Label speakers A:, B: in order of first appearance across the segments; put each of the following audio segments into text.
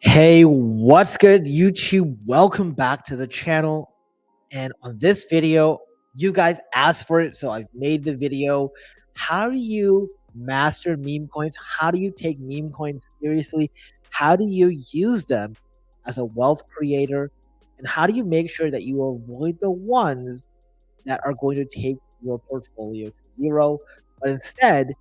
A: Hey, what's good, YouTube? Welcome back to the channel. And on this video, you guys asked for it, so I've made the video. How do you master meme coins? How do you take meme coins seriously? How do you use them as a wealth creator? And how do you make sure that you avoid the ones that are going to take your portfolio to zero, but instead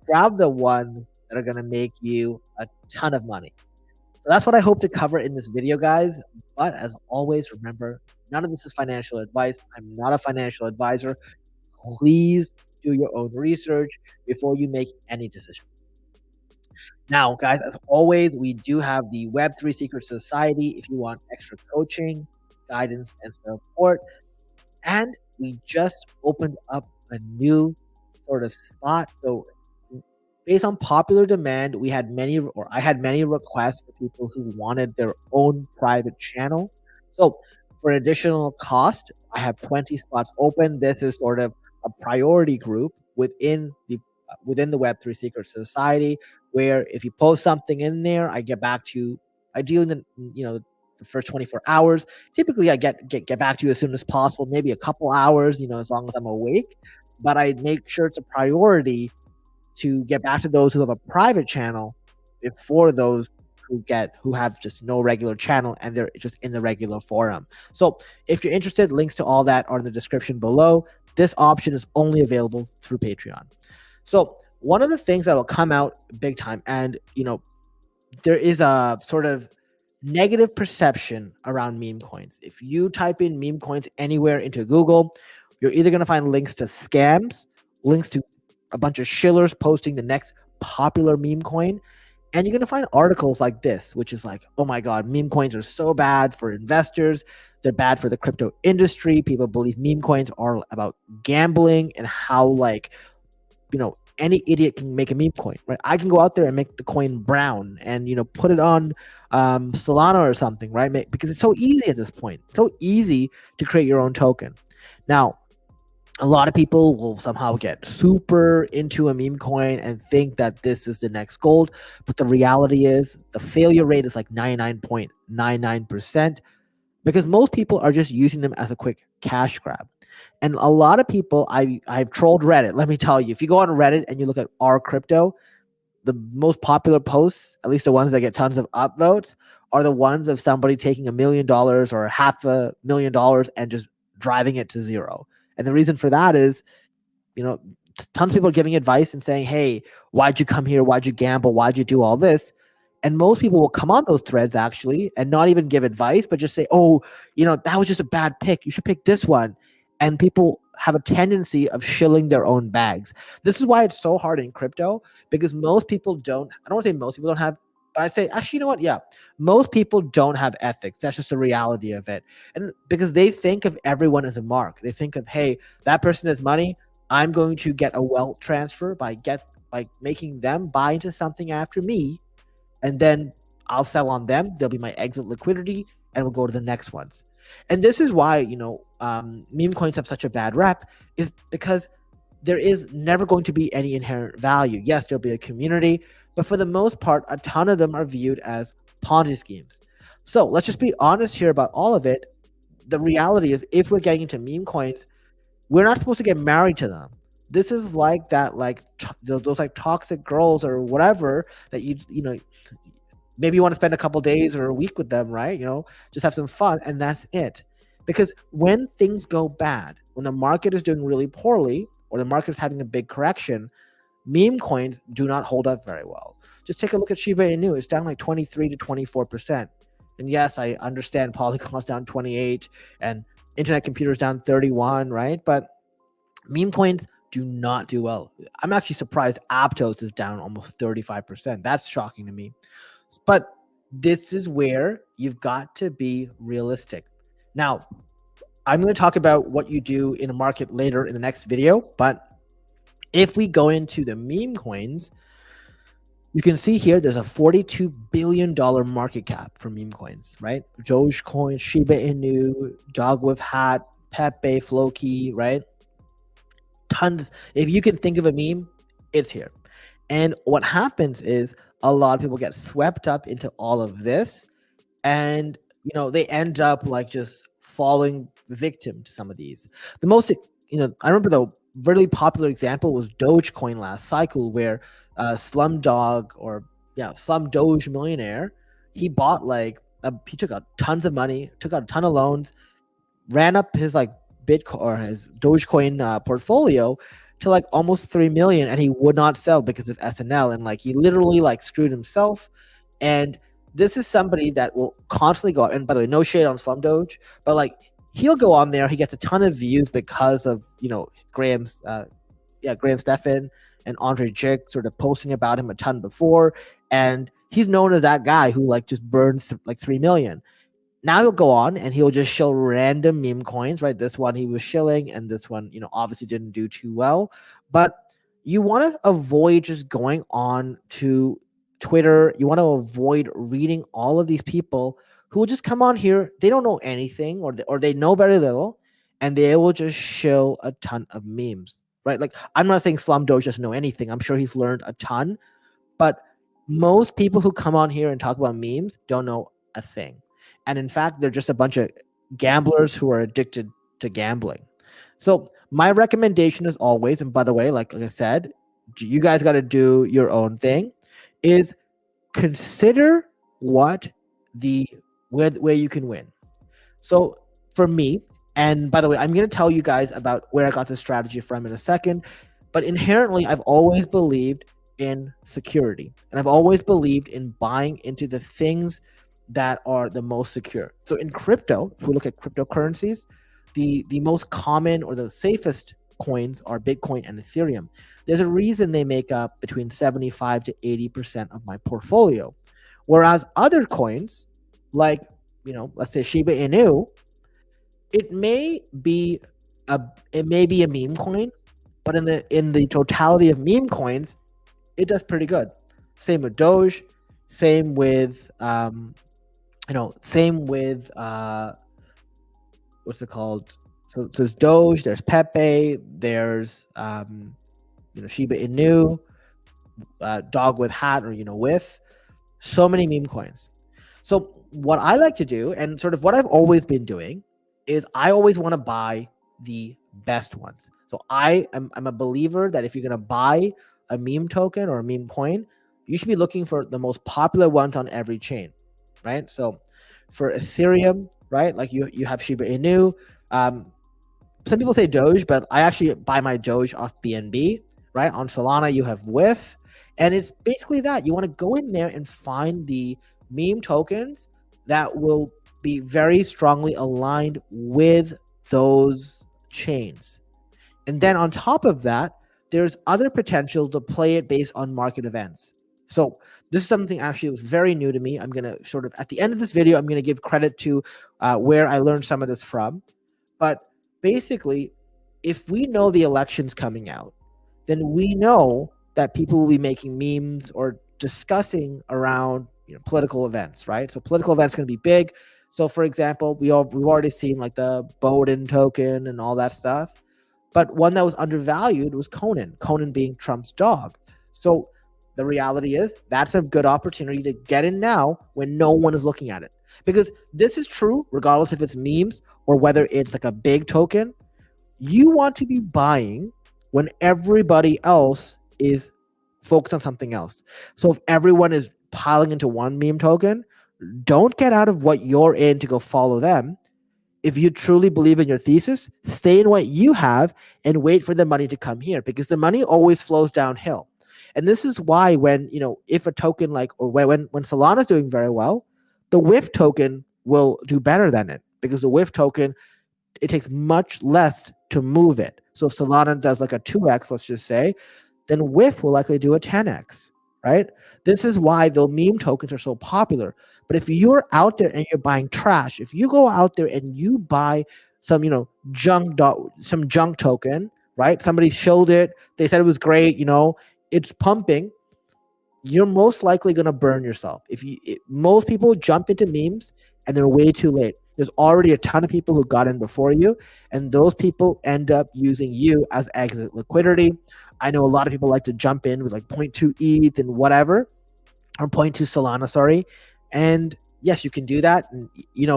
A: grab the ones that are going to make you a ton of money? So that's what I hope to cover in this video, guys. But as always, remember, none of this is financial advice. I'm not a financial advisor. Please do your own research before you make any decision. Now, guys, as always, we do have the Web3 Secret Society if you want extra coaching, guidance, and support. And we just opened up a new sort of spot. So based on popular demand, I had many requests for people who wanted their own private channel. So for an additional cost, I have 20 spots open. This is sort of a priority group within the Web3 Secret Society, where if you post something in there, I get back to you ideally in the first 24 hours. Typically I get back to you as soon as possible, maybe a couple hours, as long as I'm awake. But I make sure it's a priority to get back to those who have a private channel before those who have just no regular channel and they're just in the regular forum. So if you're interested, links to all that are in the description below. This option is only available through Patreon. So one of the things that will come out big time, and there is a sort of negative perception around meme coins. If you type in meme coins anywhere into Google, you're either going to find links to scams, links to a bunch of shillers posting the next popular meme coin, and you're going to find articles like this, which is like, oh my god, meme coins are so bad for investors, they're bad for the crypto industry. People believe meme coins are about gambling and how any idiot can make a meme coin, right? I can go out there and make the coin brown and put it on Solana or something, right? Because it's so easy at this point. It's so easy to create your own token. Now, a lot of people will somehow get super into a meme coin and think that this is the next gold. But the reality is the failure rate is like 99.99% because most people are just using them as a quick cash grab. And a lot of people, I've trolled Reddit. Let me tell you, if you go on Reddit and you look at our crypto, the most popular posts, at least the ones that get tons of upvotes, are the ones of somebody taking $1 million or $500,000 and just driving it to zero. And the reason for that is, tons of people are giving advice and saying, hey, why'd you come here? Why'd you gamble? Why'd you do all this? And most people will come on those threads actually and not even give advice, but just say, oh, that was just a bad pick. You should pick this one. And people have a tendency of shilling their own bags. This is why it's so hard in crypto, because most people don't, I don't want to say most people don't have, but I say, actually, you know what? Yeah, most people don't have ethics. That's just the reality of it. And because they think of everyone as a mark. They think of, hey, that person has money. I'm going to get a wealth transfer by making them buy into something after me. And then I'll sell on them. They'll be my exit liquidity and we'll go to the next ones. And this is why, meme coins have such a bad rep, is because there is never going to be any inherent value. Yes, there'll be a community, but for the most part, a ton of them are viewed as Ponzi schemes. So let's just be honest here about all of it. The reality is, if we're getting into meme coins, we're not supposed to get married to them. This is like that, those toxic girls or whatever that maybe you want to spend a couple days or a week with them, right? Just have some fun, and that's it. Because when things go bad, when the market is doing really poorly or the market is having a big correction, meme coins do not hold up very well. Just take a look at Shiba Inu. It's down like 23 to 24%. And yes, I understand Polygon's down 28 and Internet Computer's down 31, right? But meme coins do not do well. I'm actually surprised Aptos is down almost 35%. That's shocking to me. But this is where you've got to be realistic. Now, I'm going to talk about what you do in a market later in the next video, but if we go into the meme coins, you can see here there's a $42 billion market cap for meme coins, right? Dogecoin, Shiba Inu, Dog with Hat, Pepe, Floki, right? Tons. If you can think of a meme, it's here. And what happens is a lot of people get swept up into all of this and they end up like just falling victim to some of these. The most, I remember the really popular example was Dogecoin last cycle, where Slumdog, or yeah, Slum Doge Millionaire, he bought like he took out tons of money, took out a ton of loans, ran up his like Bitcoin or his Dogecoin portfolio to like almost 3 million, and he would not sell because of SNL, and like he literally like screwed himself. And this is somebody that will constantly go. And by the way, no shade on Slum Doge, but like he'll go on there, he gets a ton of views because of Graham Stephan and Andre Jick sort of posting about him a ton before, and he's known as that guy who like just burned like 3 million. Now he'll go on and he'll just show random meme coins, right? This one he was shilling, and this one, obviously didn't do too well. But you want to avoid just going on to Twitter. You want to avoid reading all of these people who will just come on here. They don't know anything, or they know very little, and they will just shill a ton of memes, right? Like, I'm not saying Slum Doge doesn't know anything. I'm sure he's learned a ton, but most people who come on here and talk about memes don't know a thing. And in fact, they're just a bunch of gamblers who are addicted to gambling. So my recommendation is always, and by the way, like I said, you guys got to do your own thing, is consider where you can win. So for me, and by the way, I'm going to tell you guys about where I got this strategy from in a second, but inherently, I've always believed in security, and I've always believed in buying into the things that are the most secure. So in crypto, if we look at cryptocurrencies, the most common or the safest coins are Bitcoin and Ethereum. There's a reason they make up between 75 to 80% of my portfolio. Whereas other coins, like, let's say Shiba Inu, it may be a meme coin, but in the totality of meme coins, it does pretty good. Same with Doge, same with what's it called? So there's Doge, there's Pepe, there's Shiba Inu, Dog with Hat, or with so many meme coins. So what I like to do, and sort of what I've always been doing, is I always want to buy the best ones. So I'm a believer that if you're gonna buy a meme token or a meme coin, you should be looking for the most popular ones on every chain, right? So for Ethereum, right, like you have Shiba Inu. Some people say Doge, but I actually buy my Doge off BNB, right? On Solana, you have WIF, and it's basically that. You want to go in there and find the meme tokens that will be very strongly aligned with those chains. And then on top of that, there's other potential to play it based on market events. So this is something actually that was very new to me. I'm going to sort of, at the end of this video, I'm going to give credit to where I learned some of this from. But basically, if we know the election's coming out, then we know that people will be making memes or discussing around political events, right? So political events going to be big. So for example, we've already seen like the Bowden token and all that stuff. But one that was undervalued was Conan being Trump's dog. So the reality is that's a good opportunity to get in now when no one is looking at it. Because this is true, regardless if it's memes or whether it's like a big token. You want to be buying when everybody else is focused on something else. So if everyone is piling into one meme token, don't get out of what you're in to go follow them. If you truly believe in your thesis, stay in what you have and wait for the money to come here, because the money always flows downhill. And this is why when, if a token or when Solana's doing very well, the WIF token will do better than it, because the WIF token, it takes much less to move it. So if Solana does like a 2x, let's just say, then WIF will likely do a 10x, right? This is why the meme tokens are so popular. But if you're out there and you're buying trash, if you go out there and you buy some, junk token, right? Somebody showed it, they said it was great, it's pumping, you're most likely going to burn yourself. Most people jump into memes and they're way too late. There's already a ton of people who got in before you, and those people end up using you as exit liquidity. I know a lot of people like to jump in with like 0.2 ETH and whatever, or 0.2 Solana, sorry. And yes, you can do that, and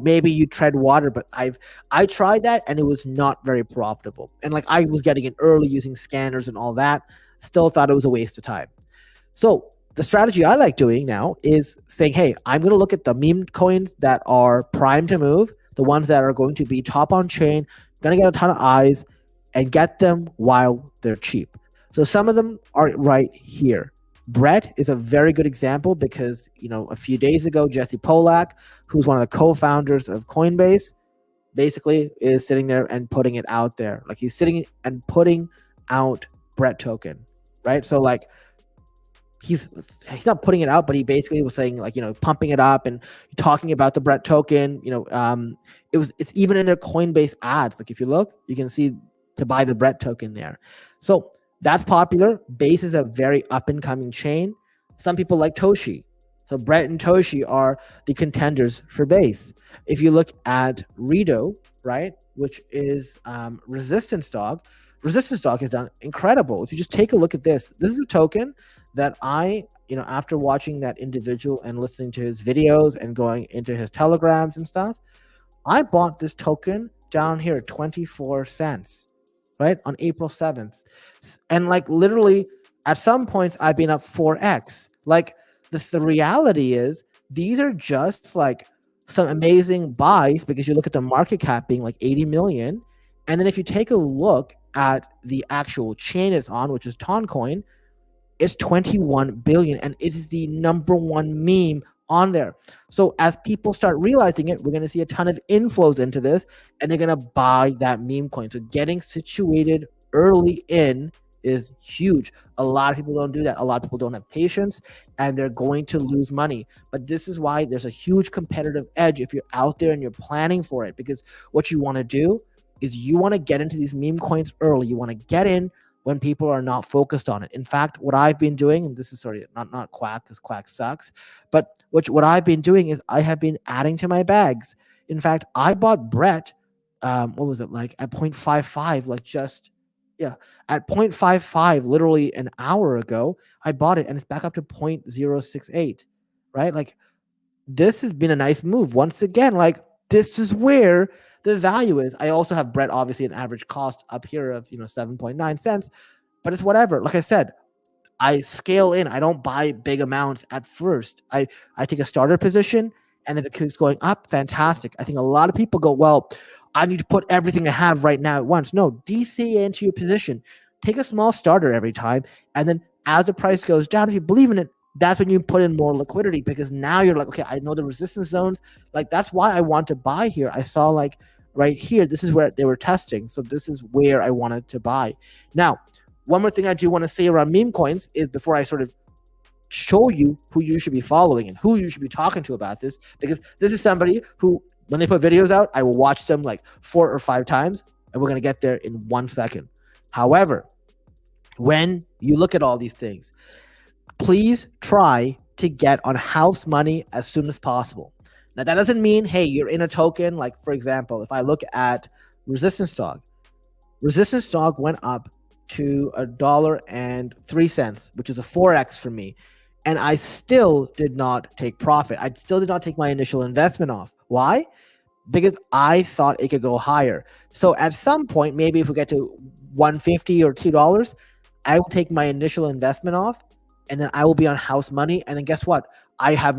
A: maybe you tread water, but I tried that and it was not very profitable. And like I was getting in early using scanners and all that, still thought it was a waste of time. So the strategy I like doing now is saying, hey, I'm going to look at the meme coins that are primed to move, the ones that are going to be top on chain, going to get a ton of eyes, and get them while they're cheap. So some of them are right here. Brett is a very good example because, a few days ago, Jesse Polak, who's one of the co-founders of Coinbase, basically is sitting there and putting it out there. Like he's sitting and putting out Brett token, right? So like he's not putting it out, but he basically was saying like, pumping it up and talking about the Brett token. It's even in their Coinbase ads. Like if you look, you can see to buy the Brett token there. So that's popular. Base is a very up and coming chain. Some people like Toshi. So Brett and Toshi are the contenders for Base. If you look at Rido, right, which is Resistance Dog has done incredible. If you just take a look at this is a token that I, after watching that individual and listening to his videos and going into his telegrams and stuff, I bought this token down here at 24 cents, right, on April 7th. And like literally at some points I've been up 4x. Like the reality is these are just like some amazing buys because you look at the market cap being like 80 million. And then if you take a look at the actual chain it's on, which is Toncoin, it's 21 billion and it is the number one meme on there. So as people start realizing it, we're going to see a ton of inflows into this and they're going to buy that meme coin. So getting situated early in is huge. A lot of people don't do that. A lot of people don't have patience and they're going to lose money. But this is why there's a huge competitive edge if you're out there and you're planning for it, because what you want to do is you want to get into these meme coins early. You want to get in when people are not focused on it. In fact, what I've been doing, and this is not Quack because Quack sucks, but what I've been doing is I have been adding to my bags. In fact, I bought Brett, what was it, like at 0.55, like just, yeah, at 0.55, literally an hour ago, I bought it and it's back up to 0.068, right? Like this has been a nice move. Once again, like this is where the value is. I also have Brett, obviously an average cost up here of 7.9 cents, but it's whatever. Like I said, I scale in. I don't buy big amounts at first. I take a starter position, and if it keeps going up, fantastic. I think a lot of people go, well, I need to put everything I have right now at once. No, DC into your position. Take a small starter every time, and then as the price goes down, if you believe in it, that's when you put in more liquidity, because now you're like, okay, I know the resistance zones. Like that's why I want to buy here. I saw like right here, this is where they were testing. So this is where I wanted to buy. Now, one more thing I do want to say around meme coins is before I sort of show you who you should be following and who you should be talking to about this, because this is somebody who, when they put videos out, I will watch them like 4 or 5 times, and we're going to get there in 1 second. However, when you look at all these things, please try to get on house money as soon as possible. Now, that doesn't mean, hey, you're in a token. Like, for example, if I look at Resistance Dog went up to $1.03, which is a 4x for me. And I still did not take profit. I still did not take my initial investment off. Why? Because I thought it could go higher. So at some point, maybe if we get to $1.50 or $2, I will take my initial investment off, and then I will be on house money. And then guess what? I have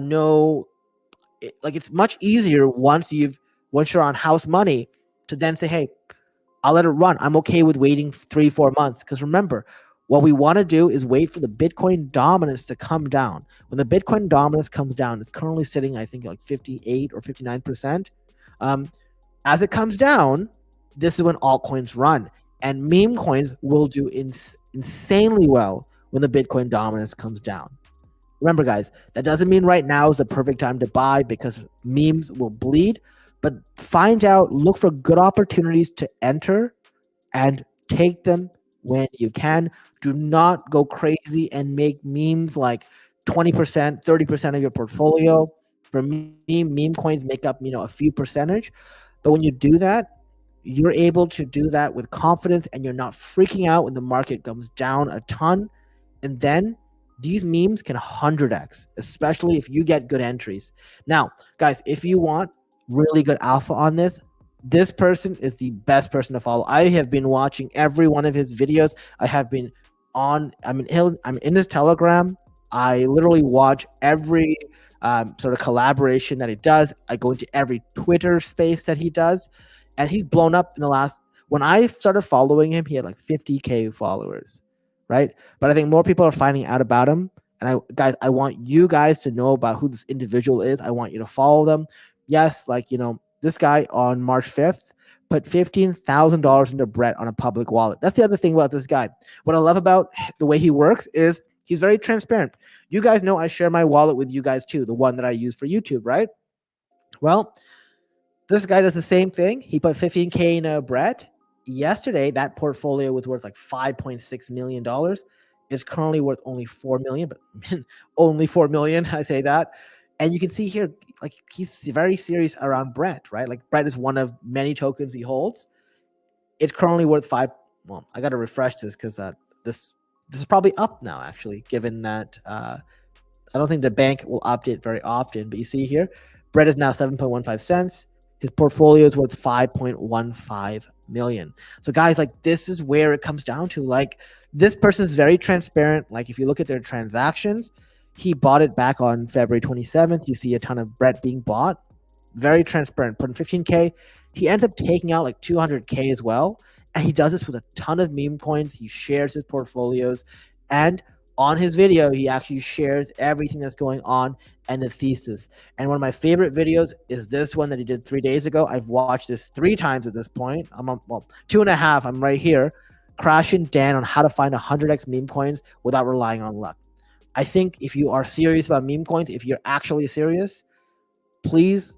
A: it's much easier once you're on house money to then say, hey, I'll let it run. I'm okay with waiting 3-4 months. Because remember, what we want to do is wait for the Bitcoin dominance to come down. When the Bitcoin dominance comes down, it's currently sitting, I think, like 58 or 59%. As it comes down, this is when altcoins run. And meme coins will do insanely well when the Bitcoin dominance comes down. Remember, guys, that doesn't mean right now is the perfect time to buy, because memes will bleed. But look for good opportunities to enter and take them when you can. Do not go crazy and make memes like 20%, 30% of your portfolio. For me, meme coins make up, a few percentage. But when you do that, you're able to do that with confidence, and you're not freaking out when the market comes down a ton. And then these memes can 100x, especially if you get good entries. Now, guys, if you want really good alpha on this person is the best person to follow. I have been watching every one of his videos. I have been I'm in his Telegram. I literally watch every sort of collaboration that he does. I go into every Twitter space that he does, and he's blown up in the last. When I started following him, he had like 50K followers, right? But I think more people are finding out about him. And I want you guys to know about who this individual is. I want you to follow them. Yes, like this guy on March 5th put $15,000 into Brett on a public wallet. That's the other thing about this guy. What I love about the way he works is he's very transparent. You guys know I share my wallet with you guys too, the one that I use for YouTube, right? Well, this guy does the same thing. He put 15K in a Brett. Yesterday, that portfolio was worth like $5.6 million. It's currently worth only 4 million, but only 4 million. I say that. And you can see here, like he's very serious around Brett, right? Like Brett is one of many tokens he holds. It's currently worth five. Well, I got to refresh this because this is probably up now, actually, given that I don't think the bank will update very often. But you see here, Brett is now 7.15 cents. His portfolio is worth 5.15 million. So guys, like this is where it comes down to. Like this person is very transparent. Like if you look at their transactions, he bought it back on February 27th. You see a ton of Brett being bought. Very transparent. Put in 15K. He ends up taking out like 200K as well. And he does this with a ton of meme coins. He shares his portfolios. And on his video, he actually shares everything that's going on and the thesis. And one of my favorite videos is this one that he did 3 days ago. I've watched this 3 times at this point. I'm on, well, 2.5. I'm right here. Crash and Dan on how to find 100x meme coins without relying on luck. I think if you are serious about meme coins, if you're actually serious, please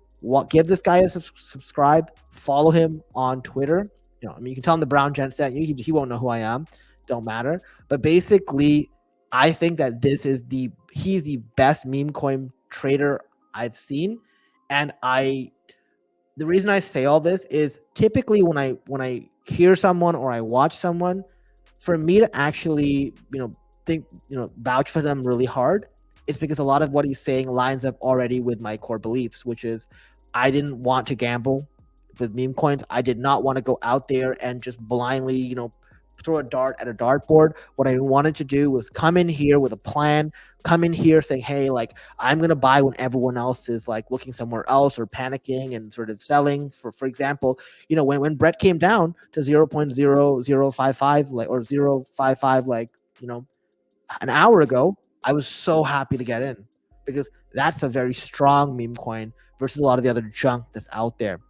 A: give this guy a subscribe. Follow him on Twitter. I mean, you can tell him the Brown Gent sent you. He won't know who I am. Don't matter. But basically, I think that he's the best meme coin trader I've seen. And the reason I say all this is typically when I hear someone or I watch someone, for me to actually, vouch for them really hard, it's because a lot of what he's saying lines up already with my core beliefs, which is I didn't want to gamble with meme coins. I did not want to go out there and just blindly, throw a dart at a dartboard. What I wanted to do was come in here with a plan, come in here saying, hey, like I'm going to buy when everyone else is like looking somewhere else or panicking and sort of selling. For example, when Brett came down to 0.0055 like or 0.55 like, an hour ago, I was so happy to get in because that's a very strong meme coin versus a lot of the other junk that's out there.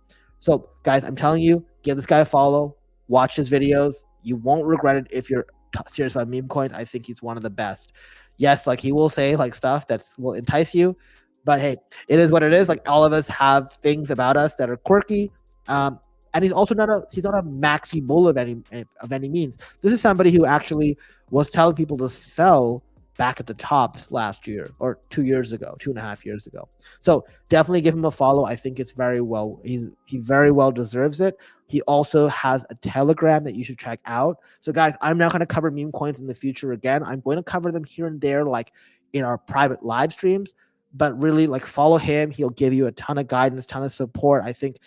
A: So guys, I'm telling you, give this guy a follow, watch his videos. You won't regret it if you're serious about meme coins. I think he's one of the best. Yes, like he will say like stuff that will entice you, but hey, it is what it is. Like all of us have things about us that are quirky. And he's also not a maxi bull of any means. This is somebody who actually was telling people to sell back at the tops last year or 2 years ago, 2.5 years ago. So definitely give him a follow. I think it's very well. He very well deserves it. He also has a Telegram that you should check out. So guys, I'm not going to cover meme coins in the future again. I'm going to cover them here and there, like in our private live streams. But really, like follow him. He'll give you a ton of guidance, ton of support. I think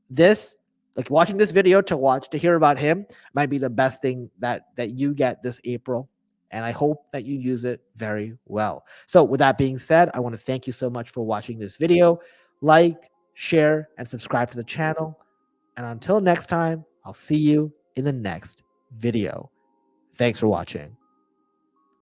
A: this. Like watching this video to hear about him might be the best thing that you get this April. And I hope that you use it very well. So with that being said, I want to thank you so much for watching this video. Like, share, and subscribe to the channel. And until next time, I'll see you in the next video. Thanks for watching.